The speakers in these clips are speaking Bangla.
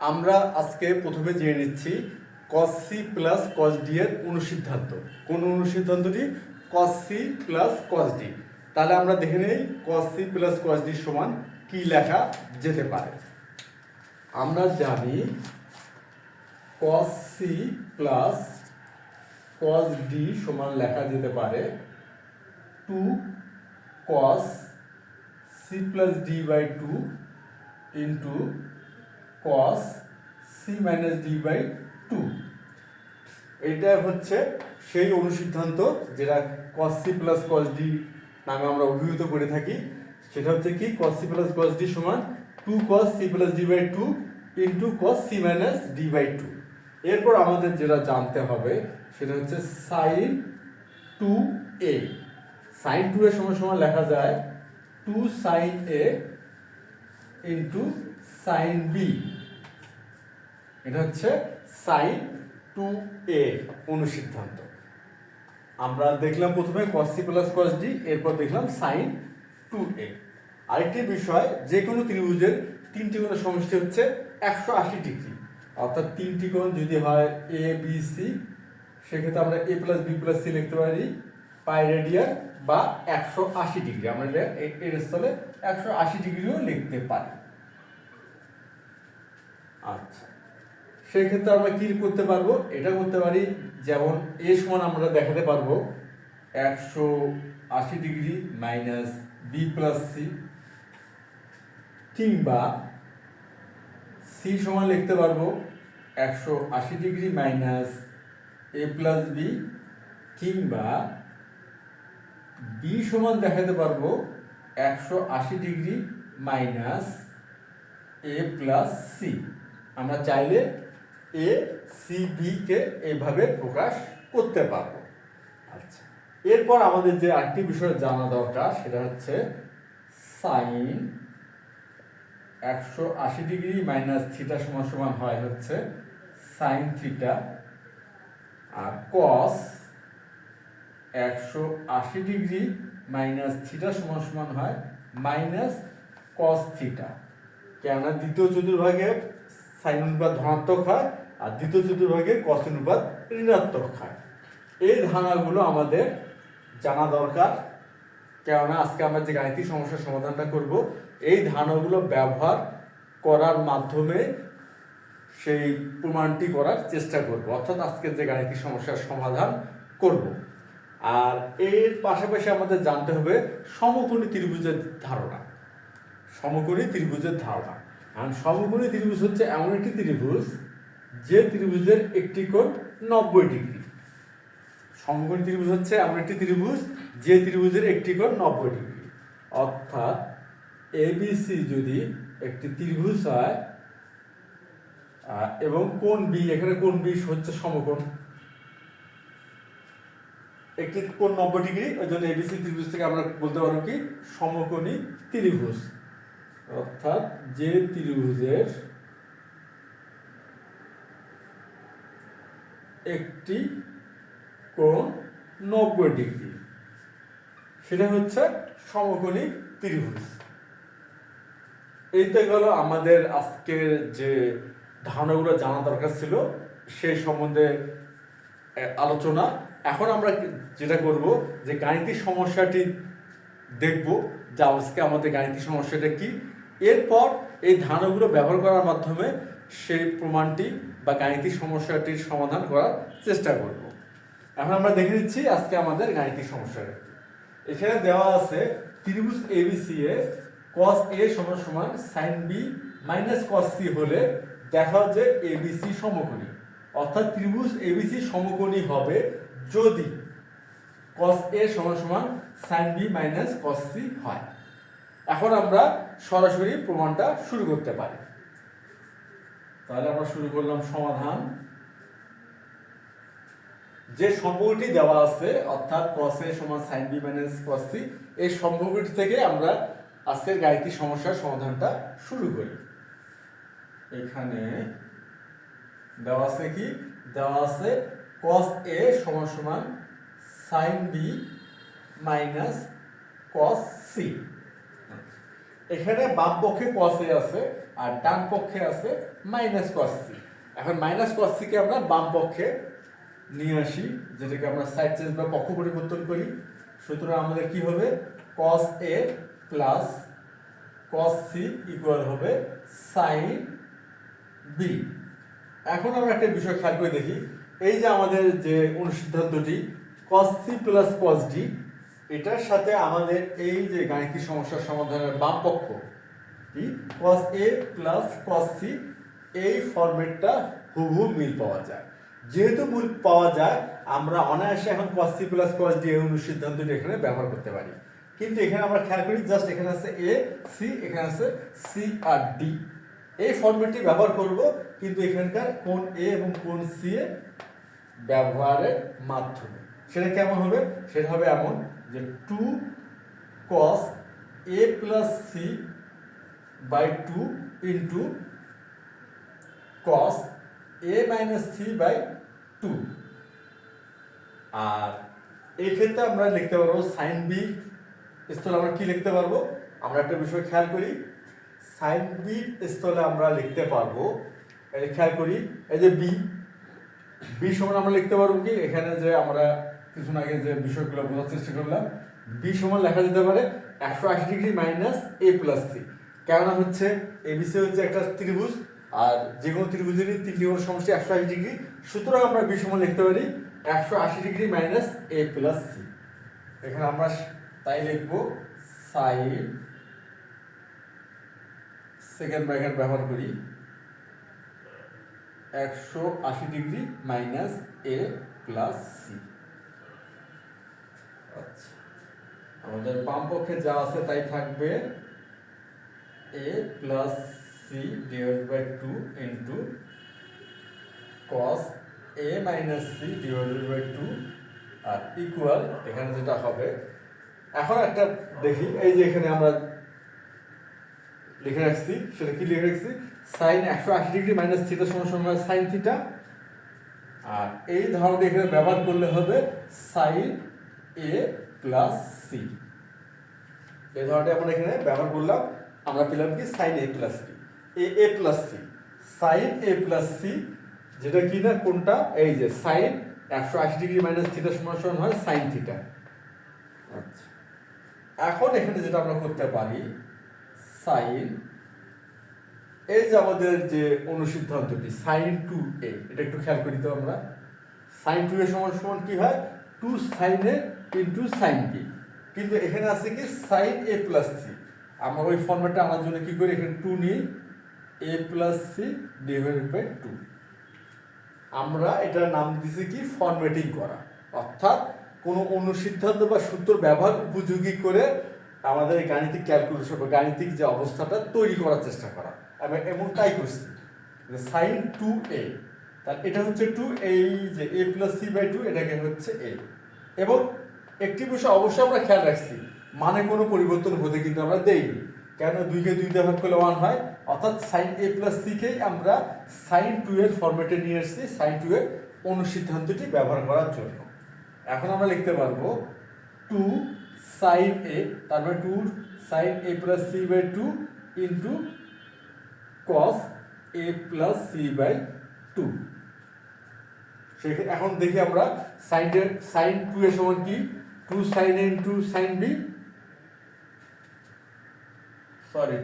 আমরা আজকে প্রথমে জেনে নিচ্ছি cos c plus cos d এর অনুসিদ্ধান্ত। কোন অনুসিদ্ধান্তটি? cos c plus cos d। তাহলে আমরা দেখে নেই cos c plus cos d সমান কি লেখা যেতে পারে। আমরা জানি cos c plus cos d সমান লেখা যেতে পারে 2 cos c plus d by 2 into cos c minus d by 2। এইটা হচ্ছে সেই অনুসিদ্ধান্ত যেটা cos c plus cos d নামে আমরা অভিহিত করে থাকি। সেটা হচ্ছে কি cos c plus cos d সমান 2 cos c plus d by 2 into cos c minus d by 2। এরপর আমাদের যেটা জানতে হবে সেটা হচ্ছে sin 2a। sin 2a সমান সমান লেখা যায় 2 sin a into sin b। এটা হচ্ছে sin 2a অনুসিদ্ধান্ত। আমরা দেখলাম প্রথমে cos c plus cos d, এরপর দেখলাম sin 2a। আরেকটি বিষয়, যে কোনো ত্রিভুজের তিনটি কোণের সমষ্টি হচ্ছে 180 ডিগ্রি। অর্থাৎ তিনটি কোণ যদি হয় a b c, সেক্ষেত্রে আমরা a plus b plus c লিখতে পারি পাই রেডিয়ান বা 180 ডিগ্রি। আমরা এর স্থলে 180 ডিগ্রিও লিখতে পারি। আচ্ছা, সেই ক্ষেত্রে আমরা কি করতে পারবো? এটা করতে পারি, যেমন a সমান আমরা দেখাতে পারবো 180 degree minus b plus c, কিংবা c সমান লিখতে পারবো 180 degree minus a plus b, কিংবা b সমান দেখাতে পারবো 180 degree minus a plus c। আমরা চাইলে a c b কে এইভাবে প্রকাশ করতে পারবো। আচ্ছা, এরপর আমাদের যে আরেকটি বিষয় জানা দরকার সেটা হচ্ছে sin 180 ডিগ্রি মাইনাস থিটা সমান সমান হয় হচ্ছে sin থিটা, আর cos 180 ডিগ্রি মাইনাস থিটা সমান সমান হয় মাইনাস cos থিটা। কেননা দ্বিতীয় চতুর্ভাগে সাইন অনুপাত ধনাত্মক হয় আর দ্বিতীয় চতুর্ভাগে cos অনুপাত ঋণাত্মক হয়। এই ধারণাগুলো আমাদের জানা দরকার, কেননা আজকে আমরা যে গাণিতিক সমস্যার সমাধানটা করব এই ধারণাগুলো ব্যবহার করার মাধ্যমে সেই প্রমাণটি করার চেষ্টা করব, অর্থাৎ আজকে যে গাণিতিক সমস্যার সমাধান করব। আর এর পাশাপাশি আমাদের জানতে হবে সমকোণী ত্রিভুজের ধারণা। সমকোণী ত্রিভুজের ধারণা, কারণ সমকোণী ত্রিভুজ হচ্ছে এমন একটি ত্রিভুজ যে ত্রিভুজের একটি কোণ 90 ডিগ্রি। সমকোণী ত্রিভুজ হচ্ছে এমন একটি ত্রিভুজ যে ত্রিভুজের একটি কোণ 90 ডিগ্রি। অর্থাৎ এবিসি যদি একটি ত্রিভুজ হয় এবং কোণ বি, এখানে কোণ বি হচ্ছে সমকোণ, একটি কোণ 90 ডিগ্রি, ওই জন্য এবিসি ত্রিভুজ থেকে আমরা বলতে পারবো কি সমকোণী ত্রিভুজ। অর্থাৎ যে ত্রিভুজের একটি কোণ 90 ডিগ্রি সেটা হচ্ছে সমকোণী ত্রিভুজ। এইটা গেল আমাদের আজকের যে ধারণাগুলো জানা দরকার ছিল সেই সম্বন্ধে আলোচনা। এখন আমরা যেটা করব যে গাণিতিক সমস্যাটি দেখব, যে আজকে আমাদের গাণিতিক সমস্যাটা কি, এরপর এই ধারণাগুলো ব্যবহার করার মাধ্যমে সেই প্রমাণটি বা গাণিতিক সমস্যাটির সমাধান করার চেষ্টা করব। এখন আমরা দেখে নিচ্ছি আজকে আমাদের গাণিতিক সমস্যাটা। এখানে দেওয়া আছে ত্রিভুজ এবিসি এ cos a সমান সমান sin b minus cos c হলে দেখাও যে এবিসি সমকোণী। অর্থাৎ ত্রিভুজ এবিসি সমকোণী হবে যদি cos a সমান সমান sin b minus cos c হয়। এখন আমরা সরাসরি প্রমাণটা শুরু করতে পারি। তাহলে আমরা শুরু করলাম সমাধান। যে সম্পর্কটি দেওয়া আছে অর্থাৎ cos a সমান sin b minus cos c, এই সম্পর্কটি থেকে আমরা আজকের গাণিতিক সমস্যার সমাধানটা শুরু করি। এখানে দেওয়া আছে কি? দেওয়া আছে cos a সমান সমান sin b minus cos c। এখানে বাম পক্ষে cos a আছে আর ডান পক্ষে আছে মাইনাস কস সি। এখন মাইনাস কস সিকে আমরা বাম পক্ষে নিয়ে আসি, যেটাকে আমরা সাইড চেঞ্জ বা পক্ষ পরিবর্তন করি। সুতরাং আমাদের কি হবে, কস এ প্লাস কস সি ইকুয়াল হবে সাইন বি। এখন আমরা একটা বিষয় খেয়াল করে দেখি, এই যে আমাদের যে অনুসিদ্ধান্তটি cos C plus cos D, এটার সাথে আমাদের এই যে গাণিতিক সমস্যার সমাধানের বাম পক্ষ কস এ প্লাস কস সি, এই ফরম্যাটটা হুবহু মিল পাওয়া যায়। যেহেতু মিল পাওয়া যায়, আমরা অনায়াসে এখন cos C plus cos D এই অনুসিদ্ধান্তটি এখানে ব্যবহার করতে পারি। কিন্তু এখানে আমরা খেয়াল করি, জাস্ট এখানে আছে এ সি, এখানে আছে সি আর ডি, এই ফরম্যাটটি ব্যবহার করব। কিন্তু এখানকার কোণ এ এবং কোণ সি এ ব্যবহারের মাধ্যমে সেটা কেমন হবে, সেটা হবে এমন যে 2 cos a plus C by 2 into cos a minus C by 2। আর এই ক্ষেত্রে আমরা লিখতে পারবো সাইন বি স্থলে আমরা কি লিখতে পারবো, আমরা একটা বিষয় খেয়াল করি, সাইন বি স্থলে আমরা লিখতে পারবো, এই খেয়াল করি, এই যে বি বি সমান আমরা লিখতে পারবো কি, এখানে যে আমরা কিছুক্ষণ আগে যে বিষয়গুলো বোঝার চেষ্টা করলাম, বি সমান লেখা যেতে পারে 180 degree minus A plus C. কেননা হচ্ছে এবিসি হচ্ছে একটা ত্রিভুজ, আর যে কোনো ত্রিভুজেরই তিনটি কোণ সমষ্টি 180 ডিগ্রি। সুতরাং আমরা বি সমান লিখতে পারি 180 degree minus A plus C. এখানে আমরা তাই লিখবো সাইন, সেকেন্ড ব্র্যাকেট ব্যবহার করি, 180 degree minus A plus C. আচ্ছা, আমাদের বাম পক্ষে যা আছে তাই থাকবে A plus C divided by 2 into cos A minus C divided by 2 আর ইকুয়াল এখানে যেটা হবে। এখন একটা দেখি, এই যে এখানে আমরা লিখে রাখছি, সেটা কি লিখে রাখছি, সাইন 180 ডিগ্রি মাইনাস থিটা সমান সাইন থিটা। আর এই ধারণাটা এখানে ব্যবহার করলে হবে সাইন এ প্লাস সি। এই ধারণাটা আমরা এখানে ব্যবহার করলাম, আমরা পেলাম কি সাইন এ প্লাস সি, এ প্লাস সি, সাইন এ প্লাস সি, যেটা কি না কোনটা, এই যে সাইন 180 ডিগ্রি মাইনাস থিটা সমান হয় সাইন থিটা। আচ্ছা, এখন এখানে যেটা আমরা করতে পারি, সাইন, এই যে আমাদের যে অনুসিদ্ধান্তটি সাইন 2a, এটা একটু খেয়াল করি তো আমরা, সাইন 2a সমান সমান কি হয়, 2 sine a into sine b। কিন্তু এখানে আছে কি সাইন a প্লাস সি, আমরা ওই ফর্মেটটা আনার জন্য কি করি, এখানে 2 নিই, a plus C divided by 2। আমরা এটার নাম দিয়েছি কি ফরম্যাটিং করা, অর্থাৎ কোনো অনুসিদ্ধান্ত বা সূত্র ব্যবহার উপযোগী করে আমাদের গাণিতিক ক্যালকুলেশন বা গাণিতিক যে অবস্থাটা তৈরি করার চেষ্টা করা। আমি এমনটাই করছি, সাইন 2a, তাহলে এটা হচ্ছে 2, এই যে a প্লাস সি বাই 2, এটাকে হচ্ছে a। এবং একটি বিষয় অবশ্যই আমরা খেয়াল রাখছি, মানে কোনো পরিবর্তন হতে কিন্তু আমরা দেইনি, কেন 2কে 2 দিয়ে ভাগ করলে 1 হয়, অর্থাৎ সাইন a প্লাস সিকেই আমরা সাইন 2 এর ফরম্যাটে নিয়ে এসেছি সাইন 2 এর অনুসিদ্ধান্তটি ব্যবহার করার জন্য। এখন আমরা লিখতে পারবো 2 সাইন a, তারপরে 2 sine a plus C by 2 into cos a plus C by 2। এখন দেখি আমরা সাইন 2 এর সমান কি, 2 sine a into sine b, sorry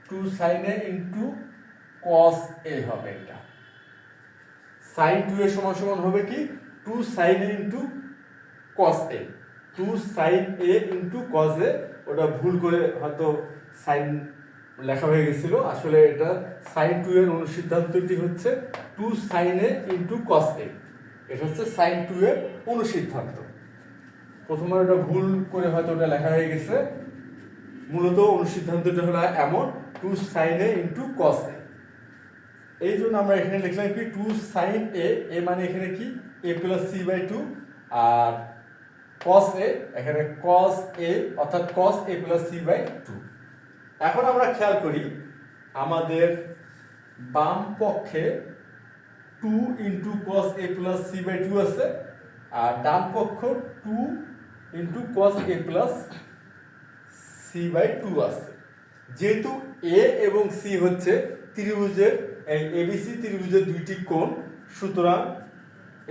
2 sine a into cos a হবে। এটা সাইন 2 এর সমান সমান হবে কি 2 sine a into cos a, 2 sine a into cos a, ওটা ভুল করে হয়তো সাইন লেখা হয়ে গেছিল, আসলে এটা সাইন 2 এর অনুসিদ্ধান্তটি হচ্ছে 2 sine a into cos a, এটা হচ্ছে সাইন 2 এর অনুসিদ্ধান্ত। প্রথমবার ওটা ভুল করে হয়তো ওটা লেখা হয়ে গেছে, মূলত অনুসিদ্ধান্তটা হলো এমন 2 sine a into cos a। এই জন্য আমরা এখানে লিখলাম কি 2 সাইন a, এ মানে এখানে কি a প্লাস সি বাই 2, আর cos a এখানে cos a অর্থাৎ cos a plus C by 2। এখন আমরা খেয়াল করি, আমাদের বাম পক্ষে 2 into cos a plus C by 2 আছে, আর ডান পক্ষ 2 into cos a plus C by 2 আছে। যেহেতু এ এবং সি হচ্ছে ত্রিভুজের এই এবিসি ত্রিভুজের দুইটি কোণ, সুতরাং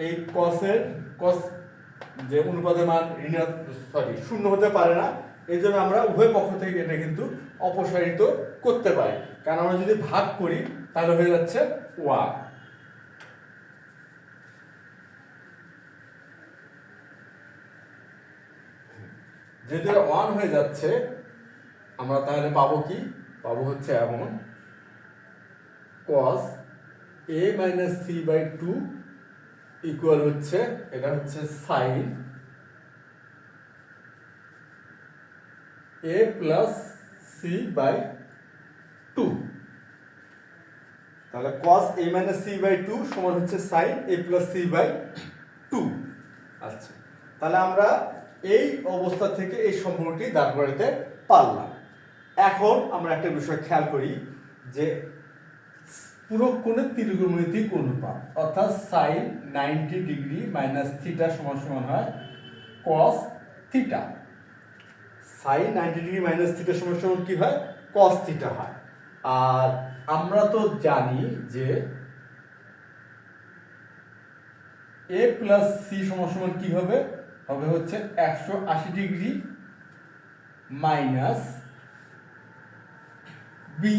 এই কসের কস যে অনুপাতের মান শূন্য হতে পারে না। এই জন্য আমরা উভয় পক্ষ থেকে এটা কিন্তু অপসারিত করতে পারি, কারণ আমরা যদি ভাগ করি তাহলে হয়ে যাচ্ছে 1। যেহেতু 1 হয়ে যাচ্ছে, আমরা তাহলে পাবো কি? পাবো হচ্ছে এমন cos a minus C by 2 equal হচ্ছে, এটা হচ্ছে sin a plus C by 2। তাহলে cos a minus C by 2 সমান হচ্ছে sin a plus C by 2। আচ্ছা, তাহলে আমরা এই অবস্থা থেকে এই সম্পর্কটি দাঁড় করাতে পারলাম। এখন আমরা একটা বিষয় খেয়াল করি যে পুরো কোণের ত্রিকোণমিতিক অনুপাত, অর্থাৎ sin 90 ডিগ্রি মাইনাস থিটা সমান সমান হয় cos theta. sin 90 degree minus theta সমান সমান কি হয়? cos থিটা হয়। আর আমরা তো জানি যে a প্লাস সি সমান সমান কি হবে? হবে হচ্ছে 180 ডিগ্রি মাইনাস বি।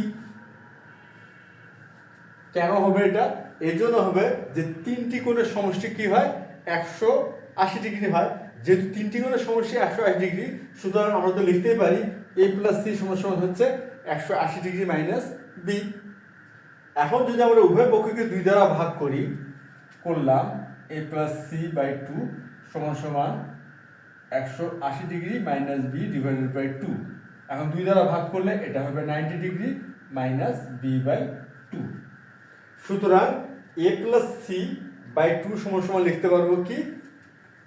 কেন হবে এটা? এই জন্য হবে যে তিনটি কোণের সমষ্টি কি হয়? 180 ডিগ্রি হয়। যেহেতু তিনটি কোণের সমষ্টি 180 ডিগ্রি, সুতরাং আমরা তো লিখতেই পারি a প্লাস সি সমান সমান হচ্ছে 180 ডিগ্রি মাইনাস বি। এখন যদি আমরা উভয় পক্ষকে 2 দ্বারা ভাগ করলাম a প্লাস সি বাই 2 সমান সমান 180 degree minus B divided by 2। এখন 2 দ্বারা ভাগ করলে এটা হবে 90 ডিগ্রি মাইনাস বি বাই 2। সুতরাং a প্লাস সি বাই 2 সমান সমান লিখতে পারবো কি?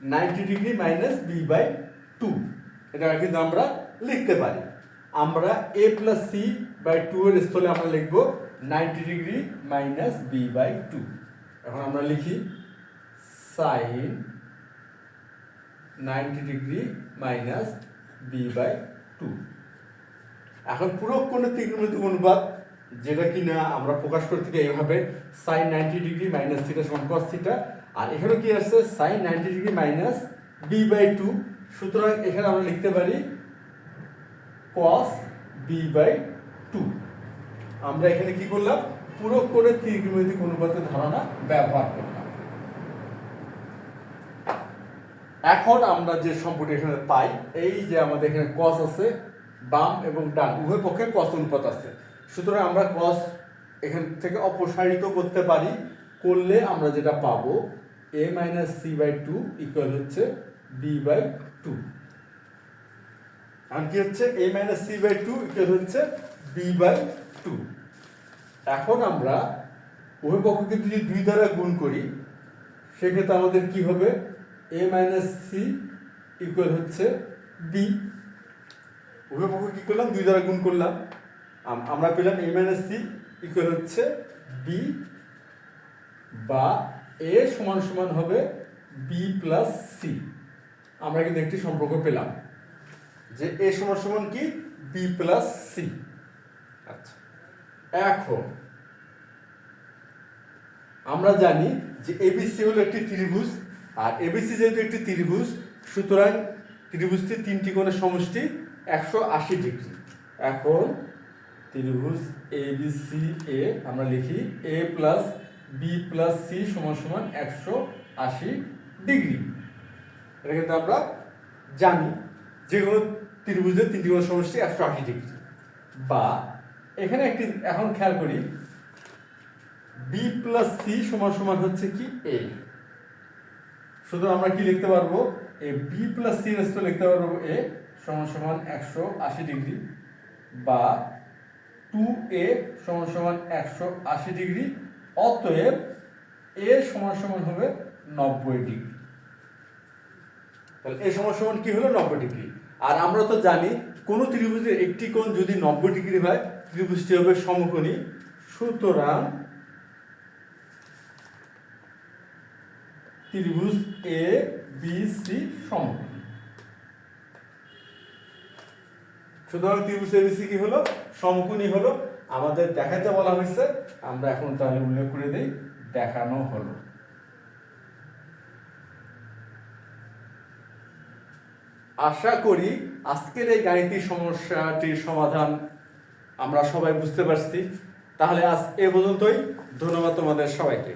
90 ডিগ্রি মাইনাস বি বাই 2। এটা কিন্তু আমরা লিখতে পারি। আমরা a প্লাস সি বাই 2 এর স্থলে আমরা লিখব 90 ডিগ্রি মাইনাস বি বাই 2। এখন আমরা লিখি sin 90 degree minus B by 2। এখন পুরো কোণের ত্রিকোণমিতিক অনুপাত, যেটা কিনা আমরা প্রকাশ করতে পারি এইভাবে sin 90 ডিগ্রি মাইনাস থিটা সমান cos থিটা। আর এখানে কি আছে? sin 90 degree minus B by 2। সুতরাং এখানে আমরা লিখতে পারি cos বি বাই 2। আমরা এখানে কি করলাম? পুরো কোণের ত্রিকোণমিতিক অনুপাতের ধারণা ব্যবহার করলাম। এখন আমরা যে সম্পর্ক এখানে পাই, এই যে আমাদের এখানে cos আছে, বাম এবং ডান উভয় পক্ষে cos অনুপাত আছে, সুতরাং আমরা cos এখান থেকে অপসারিত করতে পারি। করলে আমরা যেটা পাবো a minus C by 2 equal হচ্ছে b বাই 2। আর কি হচ্ছে? a minus C by 2 equal হচ্ছে b বাই 2। এখন আমরা উভয় পক্ষকে যদি 2 দ্বারা গুণ করি, সেক্ষেত্রে আমাদের কি হবে? a মাইনাস সি ইকুয়াল হচ্ছে b। উভয় পক্ষ কি করলাম? 2 দ্বারা গুণ করলাম, আমরা পেলাম a মাইনাস সি ইকুয়াল হচ্ছে b, বা a সমান সমান হবে b প্লাস সি। আমরা কিন্তু একটি সম্পর্ক পেলাম যে a সমান সমান কি? b plus C. আচ্ছা, এখন আমরা জানি যে এবিসি হলো একটি ত্রিভুজ, আর এবিসি যেহেতু একটি ত্রিভুজ, সুতরাং ত্রিভুজটি তিনটি কোণের সমষ্টি 180 ডিগ্রি। এখন ত্রিভুজ এবিসি এ আমরা লিখি a plus B plus C সমান সমান 180 ডিগ্রি। এটা কিন্তু আমরা জানি যে কোনো ত্রিভুজের তিনটি কোণের সমষ্টি 180 ডিগ্রি। বা এখানে একটি এখন খেয়াল করি, বি প্লাস সি সমান সমান হচ্ছে কি? a। সুতরাং আমরা কি লিখতে পারবো? এ বি প্লাস সি এর স্থলে লিখতে পারবো a সমান সমান 180 ডিগ্রি, বা 2a সমান সমান 180 ডিগ্রি। অতএব a সমান সমান হবে 90 ডিগ্রি। তাহলে a সমান সমান কি হলো? 90 ডিগ্রি। আর আমরা তো জানি কোন ত্রিভুজের একটি কোণ যদি 90 ডিগ্রি হয়, ত্রিভুজটি হবে সমকোণী। সুতরাং ত্রিভুজ এ বি সি সমকোণী। সুতরাং ত্রিভুজ এবিসি কি হলো, সমকোণী হলো। আমাদের দেখাতে বলা হয়েছে, আমরা এখন তাহলে উল্লেখ করে দিই, দেখানো হলো। আশা করি আজকের এই গাণিতিক সমস্যাটির সমাধান আমরা সবাই বুঝতে পারছি। তাহলে আজ এ পর্যন্তই। ধন্যবাদ তোমাদের সবাইকে।